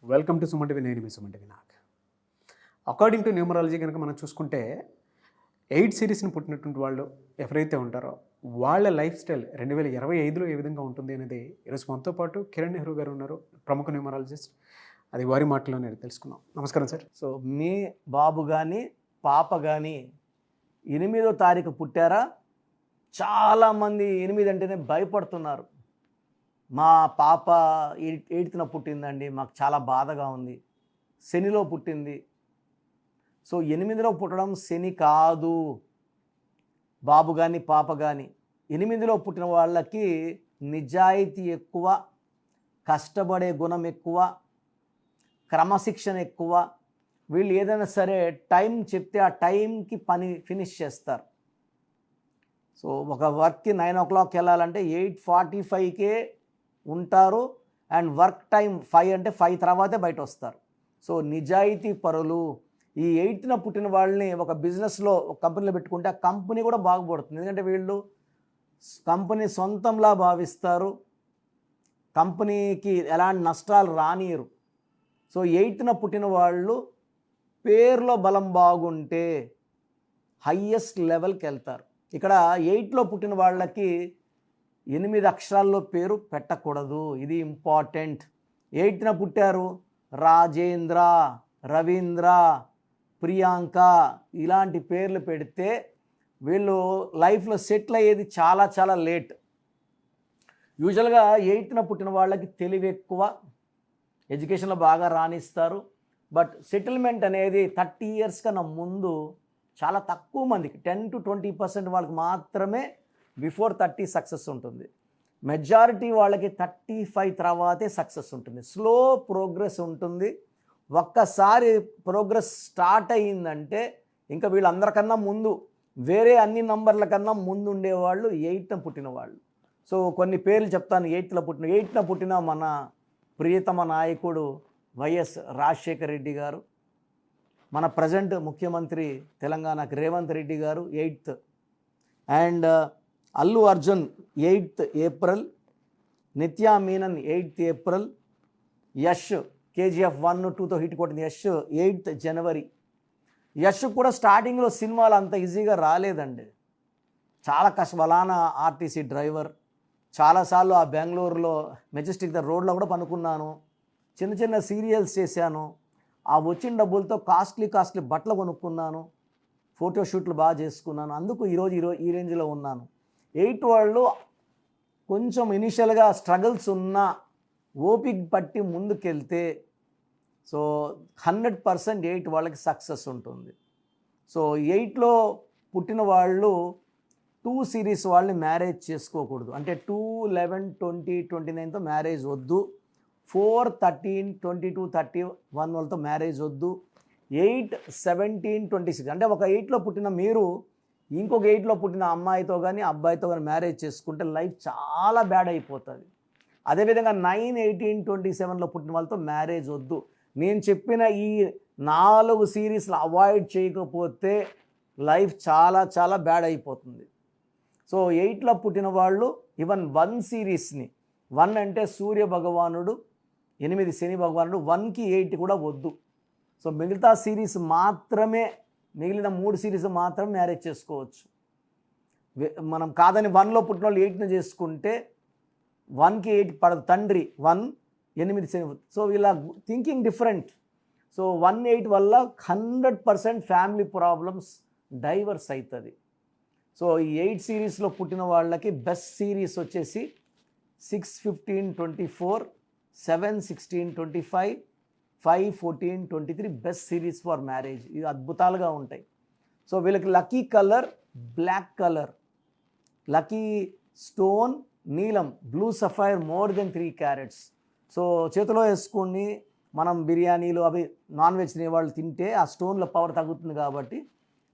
Welcome to Suman TV. నేను మీ Suman TV. According to numerology కనుక మనం చూసుకుంటే 8 సిరీస్ని పుట్టినటువంటి వాళ్ళు ఎవరైతే ఉంటారో వాళ్ళ లైఫ్ స్టైల్ 2025లో ఏ విధంగా ఉంటుంది అనేది ఈరోజు మనతో పాటు కిరణ్ నెహ్రూ గారు ఉన్నారు, ప్రముఖ న్యూమరాలజిస్ట్. అది వారి మాటలోనే తెలుసుకుందాం. నమస్కారం సార్. సో మీ బాబు కానీ పాప కానీ 8వ తారీఖు పుట్టారా? చాలామంది 8 అంటేనే భయపడుతున్నారు. మా పాప 8న పుట్టిందండి, మాకు చాలా బాధగా ఉంది. శనిలో పుట్టింది. సో 8లో పుట్టడం శని కాదు. బాబు కానీ పాప కానీ 8లో పుట్టిన వాళ్ళకి నిజాయితీ ఎక్కువ, కష్టపడే గుణం ఎక్కువ, క్రమశిక్షణ ఎక్కువ. వీళ్ళు ఏదైనా సరే టైం చెప్తే ఆ టైంకి పని ఫినిష్ చేస్తారు. సో ఒక వర్క్కి 9 o'clock వెళ్ళాలంటే 8:45కే ఉంటారు. అండ్ వర్క్ టైం 5 అంటే 5 తర్వాతే బయట వస్తారు. సో నిజాయితీ పరులు. ఈ 8న పుట్టిన వాళ్ళని ఒక బిజినెస్లో ఒక కంపెనీలో పెట్టుకుంటే ఆ కంపెనీ కూడా బాగుపడుతుంది. ఎందుకంటే వీళ్ళు కంపెనీ సొంతంలా భావిస్తారు, కంపెనీకి ఎలాంటి నష్టాలు రానియరు. సో 8న పుట్టిన వాళ్ళు పేరులో బలం బాగుంటే హయ్యెస్ట్ లెవెల్కి వెళ్తారు. ఇక్కడ 8లో పుట్టిన వాళ్ళకి 8 అక్షరాల్లో పేరు పెట్టకూడదు. ఇది ఇంపార్టెంట్. 8న పుట్టారు రాజేంద్ర, రవీంద్ర, ప్రియాంక ఇలాంటి పేర్లు పెడితే వీళ్ళు లైఫ్లో సెటిల్ అయ్యేది చాలా చాలా లేట్. యూజువల్గా 8న పుట్టిన వాళ్ళకి తెలివి ఎక్కువ, ఎడ్యుకేషన్లో బాగా రాణిస్తారు. బట్ సెటిల్మెంట్ అనేది 30 years కన్నా ముందు చాలా తక్కువ మందికి, 10 to 20% వాళ్ళకి మాత్రమే బిఫోర్ 30 సక్సెస్ ఉంటుంది. మెజారిటీ వాళ్ళకి 35 తర్వాతే సక్సెస్ ఉంటుంది. స్లో ప్రోగ్రెస్ ఉంటుంది. ఒక్కసారి ప్రోగ్రెస్ స్టార్ట్ అయ్యిందంటే ఇంకా వీళ్ళందరికన్నా ముందు, వేరే అన్ని నంబర్ల కన్నా ముందు ఉండేవాళ్ళు 8న పుట్టిన వాళ్ళు. సో కొన్ని పేర్లు చెప్తాను. 8న పుట్టిన మన ప్రియతమ నాయకుడు వైఎస్ రాజశేఖర రెడ్డి గారు, మన ప్రజెంట్ ముఖ్యమంత్రి తెలంగాణకి రేవంత్ రెడ్డి గారు 8th. And Allu Arjun 8th April, Nithya Menon 8th April, Yash KGF 1, 2తో హిట్ కొట్టింది యష్ 8th January. యష్ కూడా స్టార్టింగ్లో సినిమాలు అంత ఈజీగా రాలేదండి. చాలా వలానా ఆర్టీసీ డ్రైవర్. చాలాసార్లు ఆ బెంగళూరులో మెజెస్టిక్ రోడ్లో కూడా పనుకున్నాను. చిన్న చిన్న సీరియల్స్ చేశాను. ఆ వచ్చిన డబ్బులతో కాస్ట్లీ బట్టలు కొనుక్కున్నాను, ఫోటోషూట్లు బాగా చేసుకున్నాను. అందుకు ఈరోజు ఈ రేంజ్లో ఉన్నాను. 8 వాళ్ళు కొంచెం ఇనిషియల్గా స్ట్రగుల్స్ ఉన్నా ఓపిక పట్టి ముందుకెళ్తే సో 100% 8 వాళ్ళకి సక్సెస్ ఉంటుంది. సో 8లో పుట్టిన వాళ్ళు 2 series వాళ్ళని మ్యారేజ్ చేసుకోకూడదు. అంటే 2, 11, 20, 29తో మ్యారేజ్ వద్దు. 4, 13, 22, 31 వాళ్ళతో మ్యారేజ్ వద్దు. 8, 17, 26 అంటే ఒక 8లో పుట్టిన మీరు ఇంకొక 8లో పుట్టిన అమ్మాయితో కానీ అబ్బాయితో కానీ మ్యారేజ్ చేసుకుంటే లైఫ్ చాలా బ్యాడ్ అయిపోతుంది. అదేవిధంగా 9, 18, 27లో పుట్టిన వాళ్ళతో మ్యారేజ్ వద్దు. నేను చెప్పిన ఈ 4 సిరీస్లు అవాయిడ్ చేయకపోతే లైఫ్ చాలా చాలా బ్యాడ్ అయిపోతుంది. సో 8లో పుట్టిన వాళ్ళు ఈవెన్ 1 సిరీస్ని, 1 అంటే సూర్య భగవానుడు, 8 శని భగవానుడు, 1కి 8 కూడా వద్దు. సో మిగతా సిరీస్ మాత్రమే, మిగిలిన 3 సిరీస్ మాత్రమే మ్యారేజ్ చేసుకోవచ్చు. మనం కాదని 1లో పుట్టిన వాళ్ళు 8ని చేసుకుంటే 1కి 8 పడదు. తండ్రి 1, 8 శని. సో ఇలా థింకింగ్ డిఫరెంట్. సో 1, 8 వల్ల 100% ఫ్యామిలీ ప్రాబ్లమ్స్ డైవర్స్ అవుతుంది. సో ఈ 8 సిరీస్లో పుట్టిన వాళ్ళకి బెస్ట్ సిరీస్ వచ్చేసి 6, 15, 24, 7, 16, 25, 5, 14, 23 బెస్ట్ సిరీస్ ఫర్ మ్యారేజ్. ఇవి అద్భుతాలుగా ఉంటాయి. సో వీళ్ళకి lucky colour black colour, lucky stone నీలం, blue sapphire more than 3 carats. So చేతిలో వేసుకొని మనం బిర్యానీలు అవి నాన్ వెజ్ తినేవాళ్ళు తింటే ఆ స్టోన్ల పవర్ తగ్గుతుంది కాబట్టి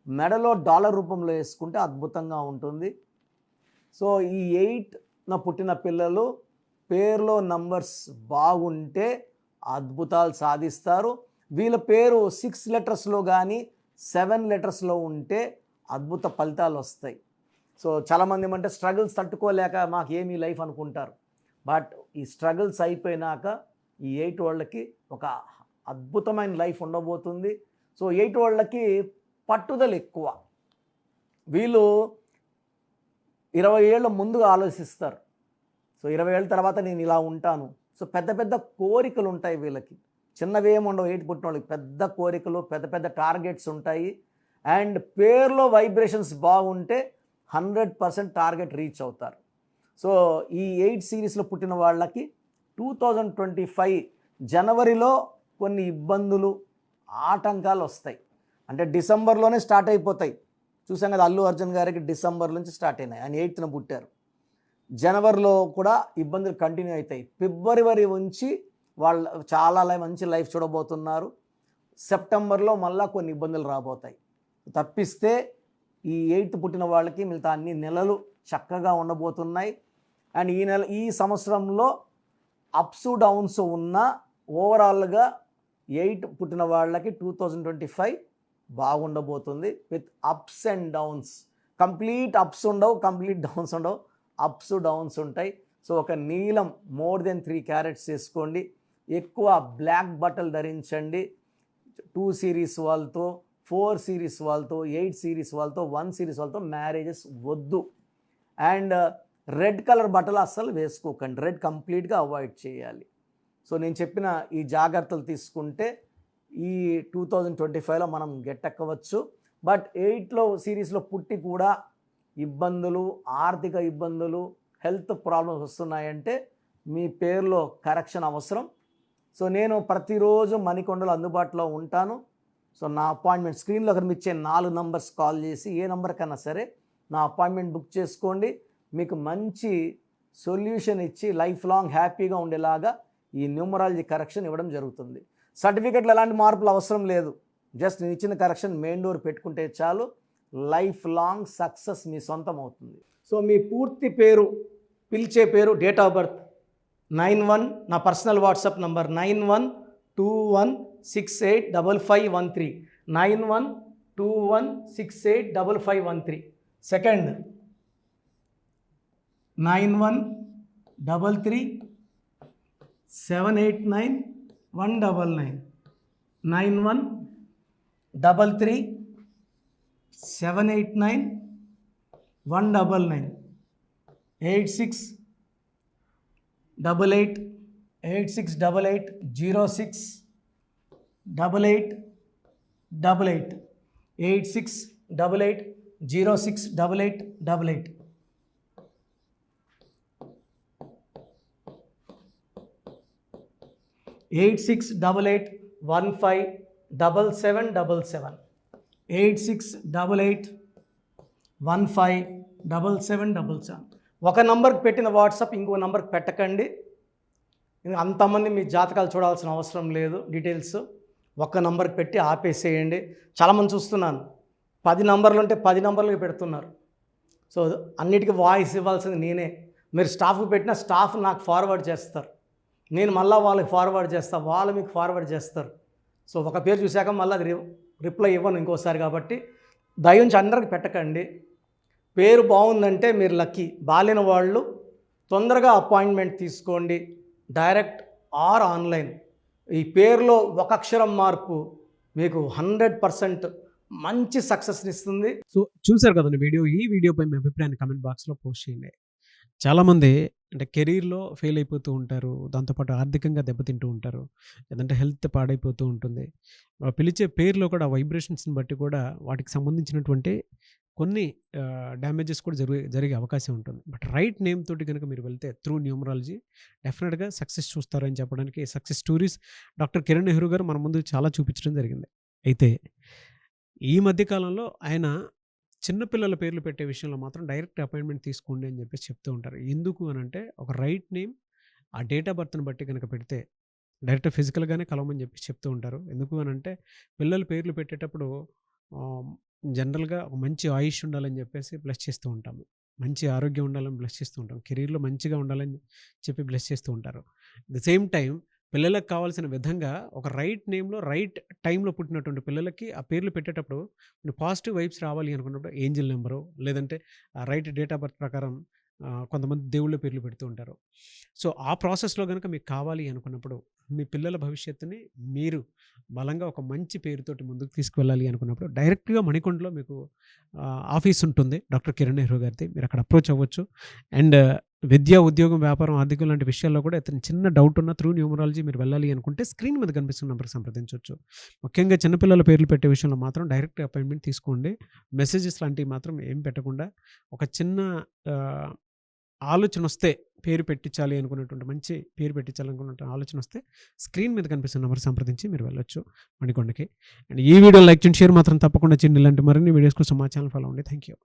మెడలో డాలర్ రూపంలో వేసుకుంటే అద్భుతంగా ఉంటుంది. సో ఈ 8న పుట్టిన పిల్లలు పేరులో నంబర్స్ బాగుంటే అద్భుతాలు సాధిస్తారు. వీళ్ళ పేరు 6 letersలో కానీ 7 letersలో ఉంటే అద్భుత ఫలితాలు వస్తాయి. సో చాలామంది ఏమంటే స్ట్రగుల్స్ తట్టుకోలేక మాకు ఏమీ లైఫ్ అనుకుంటారు. బట్ ఈ స్ట్రగుల్స్ అయిపోయినాక ఈ 8 వాళ్ళకి ఒక అద్భుతమైన లైఫ్ ఉండబోతుంది. సో 8 వాళ్ళకి పట్టుదల ఎక్కువ. వీళ్ళు 20 ఏళ్ళ ముందుగా ఆలోచిస్తారు. సో 20 ఏళ్ళ తర్వాత నేను ఇలా ఉంటాను. సో పెద్ద పెద్ద కోరికలు ఉంటాయి వీళ్ళకి. చిన్నవి ఏమి ఉండవు. 8 పుట్టిన వాళ్ళకి పెద్ద కోరికలు, పెద్ద పెద్ద టార్గెట్స్ ఉంటాయి. అండ్ పేరులో వైబ్రేషన్స్ బాగుంటే 100% టార్గెట్ రీచ్ అవుతారు. సో ఈ 8 సిరీస్లో పుట్టిన వాళ్ళకి 2025 జనవరిలో కొన్ని ఇబ్బందులు, ఆటంకాలు వస్తాయి. అంటే డిసెంబర్లోనే స్టార్ట్ అయిపోతాయి. చూసాం కదా, అల్లు అర్జున్ గారికి డిసెంబర్ నుంచి స్టార్ట్ అయినాయి. ఆయన 8న పుట్టారు. జనవరిలో కూడా ఇబ్బందులు కంటిన్యూ అవుతాయి. ఫిబ్రవరి నుంచి వాళ్ళు చాలా మంచి లైఫ్ చూడబోతున్నారు. సెప్టెంబర్లో మళ్ళీ కొన్ని ఇబ్బందులు రాబోతాయి. తప్పిస్తే ఈ 8th పుట్టిన వాళ్ళకి మిగతా అన్ని నెలలు చక్కగా ఉండబోతున్నాయి. అండ్ ఈ సంవత్సరంలో అప్స్ డౌన్స్ ఉన్న ఓవరాల్గా 8 పుట్టిన వాళ్ళకి 2025 బాగుండబోతుంది. With ups and downs. Complete ups ఉండవు, కంప్లీట్ డౌన్స్ ఉండవు, అప్స్ డౌన్స్ ఉంటాయి. సో ఒక నీలం మోర్ దెన్ 3 క్యారెట్స్ వేసుకోండి. ఎక్కువ బ్లాక్ బట్టలు ధరించండి. 2 సిరీస్ వాళ్ళతో, 4 సిరీస్ వాళ్ళతో, 8 సిరీస్ వాళ్ళతో, 1 సిరీస్ వాళ్ళతో మ్యారేజెస్ వద్దు. అండ్ రెడ్ కలర్ బట్టలు అస్సలు వేసుకోకండి. రెడ్ కంప్లీట్గా అవాయిడ్ చేయాలి. సో నేను చెప్పిన ఈ జాగ్రత్తలు తీసుకుంటే ఈ 2025లో మనం గెట్టెక్కవచ్చు. బట్ 8లో సిరీస్లో పుట్టి కూడా ఇబ్బందులు, ఆర్థిక ఇబ్బందులు, హెల్త్ ప్రాబ్లమ్స్ వస్తున్నాయంటే మీ పేరులో కరెక్షన్ అవసరం. సో నేను ప్రతిరోజు మణికొండలో అందుబాటులో ఉంటాను. సో నా అపాయింట్మెంట్ స్క్రీన్లో కనిపించే 4 నంబర్స్ కాల్ చేసి ఏ నెంబర్ కన్నా సరే నా అపాయింట్మెంట్ బుక్ చేసుకోండి. మీకు మంచి సొల్యూషన్ ఇచ్చి లైఫ్ లాంగ్ హ్యాపీగా ఉండేలాగా ఈ న్యూమరాలజీ కరెక్షన్ ఇవ్వడం జరుగుతుంది. సర్టిఫికెట్లు ఎలాంటి మార్పులు అవసరం లేదు. జస్ట్ నేను ఇచ్చిన కరెక్షన్ మెయిన్ డోర్ పెట్టుకుంటే చాలు. లైఫ్ లాంగ్ సక్సెస్ మీ సొంతం అవుతుంది. సో మీ పూర్తి పేరు, పిలిచే పేరు, డేట్ ఆఫ్ బర్త్ 91, నా పర్సనల్ వాట్సాప్ నంబర్ 9121685513, 9121685513. సెకండ్ 9133789199, 9133789199, 868886880688, 8688068888. 8688157777, 8688157777. ఒక నంబర్కి పెట్టిన వాట్సాప్ ఇంకో నంబర్కి పెట్టకండి. అంతమంది మీ జాతకాలు చూడాల్సిన అవసరం లేదు. డీటెయిల్స్ ఒక్క నంబర్కి పెట్టి ఆపేసేయండి. చాలామంది చూస్తున్నాను 10 నంబర్లు ఉంటే 10 నంబర్లకి పెడుతున్నారు. సో అన్నిటికీ వాయిస్ ఇవ్వాల్సింది నేనే. మీరు స్టాఫ్కి పెట్టిన స్టాఫ్ నాకు ఫార్వర్డ్ చేస్తారు. నేను మళ్ళీ వాళ్ళకి ఫార్వర్డ్ చేస్తాను, వాళ్ళు మీకు ఫార్వర్డ్ చేస్తారు. సో ఒక పేరు చూశాక మళ్ళీ అది రిప్లై ఇవ్వను ఇంకోసారి. కాబట్టి దయించి అందరికి పెట్టకండి. పేరు బాగుందంటే మీరు లక్కీ. బాలేని వాళ్ళు తొందరగా అపాయింట్మెంట్ తీసుకోండి, డైరెక్ట్ ఆర్ ఆన్లైన్. ఈ పేరులో ఒక అక్షరం మార్పు మీకు 100% మంచి సక్సెస్ని ఇస్తుంది. సో చూశారు కదండి వీడియో. ఈ వీడియోపై మీ అభిప్రాయాన్ని కామెంట్ బాక్స్లో పోస్ట్ చేయండి. చాలామంది అంటే కెరీర్లో ఫెయిల్ అయిపోతూ ఉంటారు, దాంతోపాటు ఆర్థికంగా దెబ్బతింటూ ఉంటారు, లేదంటే హెల్త్ పాడైపోతూ ఉంటుంది. పిలిచే పేరులో కూడా వైబ్రేషన్స్ని బట్టి కూడా వాటికి సంబంధించినటువంటి కొన్ని డ్యామేజెస్ కూడా జరిగే అవకాశం ఉంటుంది. బట్ రైట్ నేమ్ తోటి కనుక మీరు వెళ్తే త్రూ న్యూమరాలజీ డెఫినెట్గా సక్సెస్ చూస్తారని చెప్పడానికి success stories doctor Kiran Nehru గారు మన ముందు చాలా చూపించడం జరిగింది. అయితే ఈ మధ్యకాలంలో ఆయన చిన్నపిల్లల పేర్లు పెట్టే విషయంలో మాత్రం డైరెక్ట్ అపాయింట్మెంట్ తీసుకోండి అని చెప్పేసి చెప్తూ ఉంటారు. ఎందుకు అని అంటే ఒక రైట్ నేమ్ ఆ డేట్ ఆఫ్ బర్త్ని బట్టి కనుక పెడితే డైరెక్ట్ ఫిజికల్గానే కలవమని చెప్పేసి చెప్తూ ఉంటారు. ఎందుకు అని అంటే పిల్లల పేర్లు పెట్టేటప్పుడు జనరల్గా ఒక మంచి ఆయుష్ ఉండాలని చెప్పేసి బ్లెస్ చేస్తూ ఉంటాము, మంచి ఆరోగ్యం ఉండాలని బ్లెస్ చేస్తూ ఉంటాం, కెరీర్లో మంచిగా ఉండాలని చెప్పి బ్లెస్ చేస్తూ ఉంటారు. ద సేమ్ టైం పిల్లలకు కావాల్సిన విధంగా ఒక రైట్ నేమ్లో రైట్ టైంలో పుట్టినటువంటి పిల్లలకి ఆ పేర్లు పెట్టేటప్పుడు పాజిటివ్ వైబ్స్ రావాలి అనుకున్నప్పుడు ఏంజిల్ నెంబరు లేదంటే రైట్ డేట్ ఆఫ్ బర్త్ ప్రకారం కొంతమంది దేవుళ్ళ పేర్లు పెడుతూ ఉంటారు. సో ఆ ప్రాసెస్లో కనుక మీకు కావాలి అనుకున్నప్పుడు, మీ పిల్లల భవిష్యత్తుని మీరు బలంగా ఒక మంచి పేరుతోటి ముందుకు తీసుకువెళ్ళాలి అనుకున్నప్పుడు, డైరెక్ట్గా మణికొండలో మీకు ఆఫీస్ ఉంటుంది డాక్టర్ కిరణ్ నెహ్రూ గారిది. మీరు అక్కడ అప్రోచ్ అవ్వచ్చు. అండ్ విద్య, ఉద్యోగం, వ్యాపారం, ఆర్థికం లాంటి విషయాల్లో కూడా ఏదైనా చిన్న డౌట్ ఉన్న త్రూ న్యూమరాలజీ మీరు వెళ్ళాలి అనుకుంటే స్క్రీన్ మీద కనిపిస్తున్న నెంబర్కి సంప్రదించవచ్చు. ముఖ్యంగా చిన్నపిల్లల పేర్లు పెట్టే విషయంలో మాత్రం డైరెక్ట్ అపాయింట్మెంట్ తీసుకోండి. మెసేజెస్ లాంటివి మాత్రం ఏం పెట్టకుండా, ఒక చిన్న ఆలోచన వస్తే పేరు పెట్టించాలి అనుకున్నటువంటి, మంచి పేరు పెట్టించాలనుకున్న ఆలోచన వస్తే స్క్రీన్ మీద కనిపిస్తున్న నెంబర్ సంప్రదించి మీరు వెళ్ళొచ్చు మణికొండకి. అండ్ ఈ వీడియో లైక్ చేయండి, షేర్ మాత్రం తప్పకుండా చేయండి. ఇలాంటి మరిన్ని వీడియోస్ కోసం మా ఛానల్ ఫాలో అవ్వండి. Thank you.